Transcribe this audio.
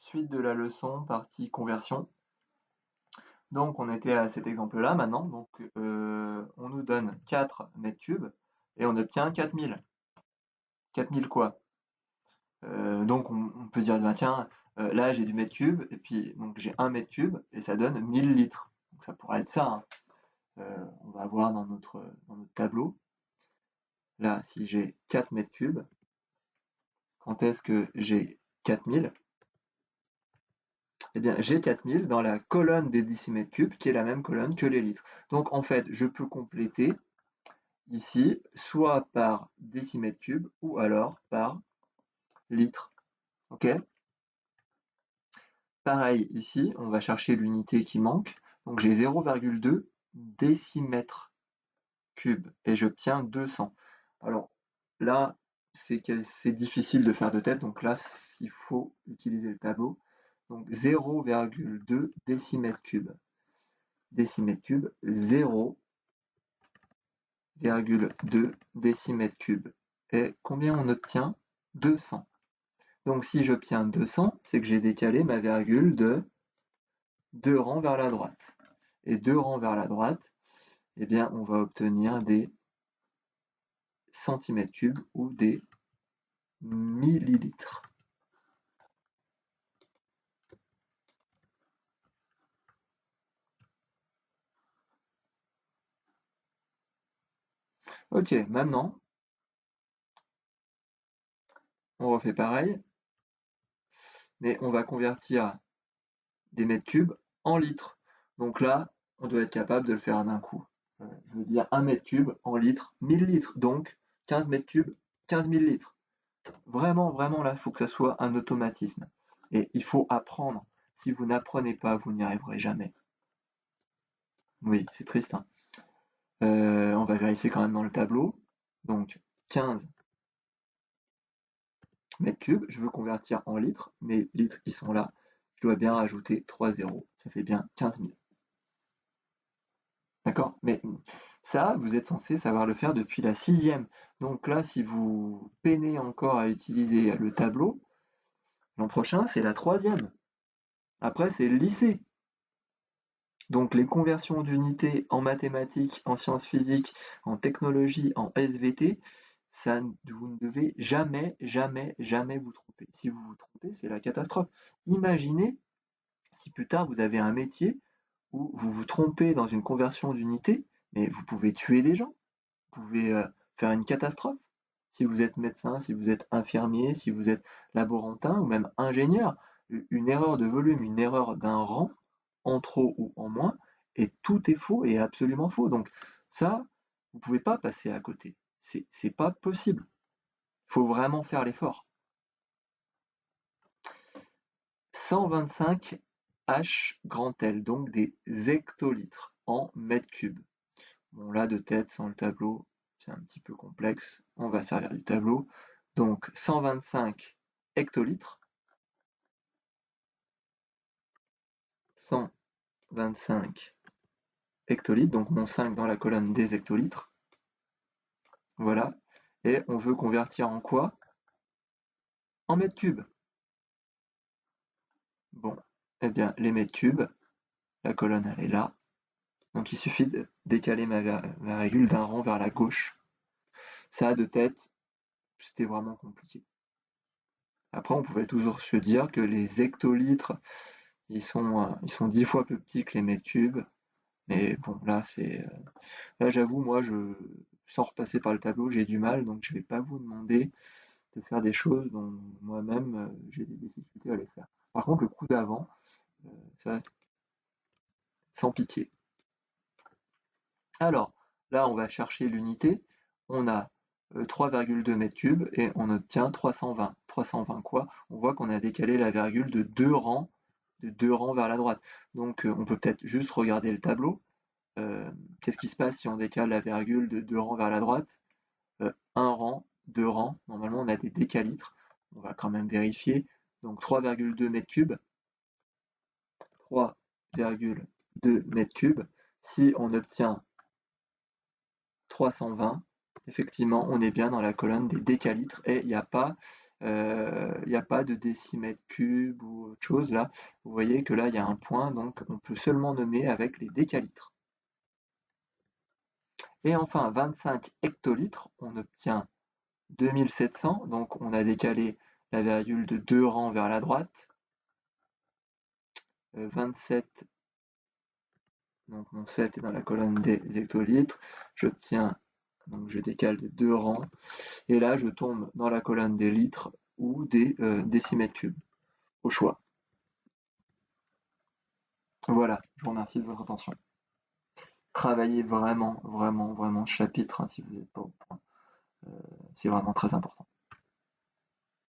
Suite de la leçon, partie conversion. Donc on était à cet exemple-là maintenant. Donc on nous donne 4 mètres cubes et on obtient 4000. 4000 quoi? Donc on peut dire, bah, tiens, là j'ai du mètre cube, et puis donc j'ai 1 mètre cube, et ça donne 1000 litres. Donc ça pourrait être ça, hein. On va voir dans notre tableau. Là, si j'ai 4 mètres cubes, quand est-ce que j'ai 4000? Eh bien, j'ai 4000 dans la colonne des décimètres cubes, qui est la même colonne que les litres. Donc en fait, je peux compléter ici, soit par décimètre cube, ou alors par litre. Ok? Pareil, ici, on va chercher l'unité qui manque. Donc j'ai 0,2 décimètres cubes, et j'obtiens 200. Alors là, c'est difficile de faire de tête, donc là, il faut utiliser le tableau. Donc 0,2 décimètres cubes. Décimètre cube, 0,2 décimètre cube. Et combien on obtient? 200. Donc si j'obtiens 200, c'est que j'ai décalé ma virgule de 2 rangs vers la droite. Et 2 rangs vers la droite, eh bien on va obtenir des centimètres cubes ou des millilitres. Ok, maintenant, on refait pareil, mais on va convertir des mètres cubes en litres. Donc là, on doit être capable de le faire d'un coup. Je veux dire 1 mètre cube en litres, 1000 litres. Donc 15 mètres cubes, 15 000 litres. Vraiment, vraiment, là, il faut que ça soit un automatisme. Et il faut apprendre. Si vous n'apprenez pas, vous n'y arriverez jamais. Oui, c'est triste, hein. On va vérifier quand même dans le tableau. Donc 15 mètres cubes, je veux convertir en litres. Mes litres qui sont là, je dois bien rajouter 3 zéros. Ça fait bien 15 000. D'accord? Mais ça, vous êtes censé savoir le faire depuis la sixième. Donc là, si vous peinez encore à utiliser le tableau, l'an prochain, c'est la troisième. Après, c'est le lycée. Donc les conversions d'unités en mathématiques, en sciences physiques, en technologie, en SVT, ça, vous ne devez jamais, jamais, jamais vous tromper. Si vous vous trompez, c'est la catastrophe. Imaginez si plus tard vous avez un métier où vous vous trompez dans une conversion d'unité, mais vous pouvez tuer des gens. Pouvez faire une catastrophe. Si vous êtes médecin, si vous êtes infirmier, si vous êtes laborantin ou même ingénieur, une erreur de volume, une erreur d'un rang, en trop ou en moins, et tout est faux et absolument faux. Donc ça, vous ne pouvez pas passer à côté. C'est pas possible. Il faut vraiment faire l'effort. 125 H grand L, donc des hectolitres en mètres cubes. Bon, là, de tête, sans le tableau, c'est un petit peu complexe. On va servir du tableau. Donc, 125 hectolitres. 125 hectolitres, donc mon 5 dans la colonne des hectolitres. Voilà. Et on veut convertir en quoi? En mètres cubes. Bon, eh bien, les mètres cubes, la colonne, elle est là. Donc, il suffit de décaler ma virgule d'un rang vers la gauche. Ça, de tête, c'était vraiment compliqué. Après, on pouvait toujours se dire que les hectolitres, ils sont 10 fois plus petits que les mètres cubes. Mais bon, là, j'avoue, moi, sans repasser par le tableau, j'ai du mal, donc je vais pas vous demander de faire des choses dont moi-même, j'ai des difficultés à les faire. Par contre, le coup d'avant, ça, sans pitié. Alors, là, on va chercher l'unité. On a 3,2 mètres cubes et on obtient 320. 320 quoi? On voit qu'on a décalé la virgule de 2 rangs vers la droite. Donc, on peut peut-être juste regarder le tableau. Qu'est-ce qui se passe si on décale la virgule de 2 rangs vers la droite? 1 rang, 2 rangs. Normalement, on a des décalitres. On va quand même vérifier. Donc, 3,2 mètres cubes. 3,2 mètres cubes. Si on obtient 320, effectivement, on est bien dans la colonne des décalitres et il n'y a pas il n'y a pas de décimètre cube ou autre chose là. Vous voyez que là, il y a un point, donc on peut seulement nommer avec les décalitres. Et enfin, 25 hectolitres, on obtient 2700, donc on a décalé la virgule de 2 rangs vers la droite. 27, donc mon 7 est dans la colonne des hectolitres. J'obtiens, donc je décale de 2 rangs. Et là, je tombe dans la colonne des litres ou des décimètres cubes, au choix. Voilà, je vous remercie de votre attention. Travaillez vraiment, vraiment, vraiment ce chapitre, hein, si vous n'êtes pas au point. C'est vraiment très important.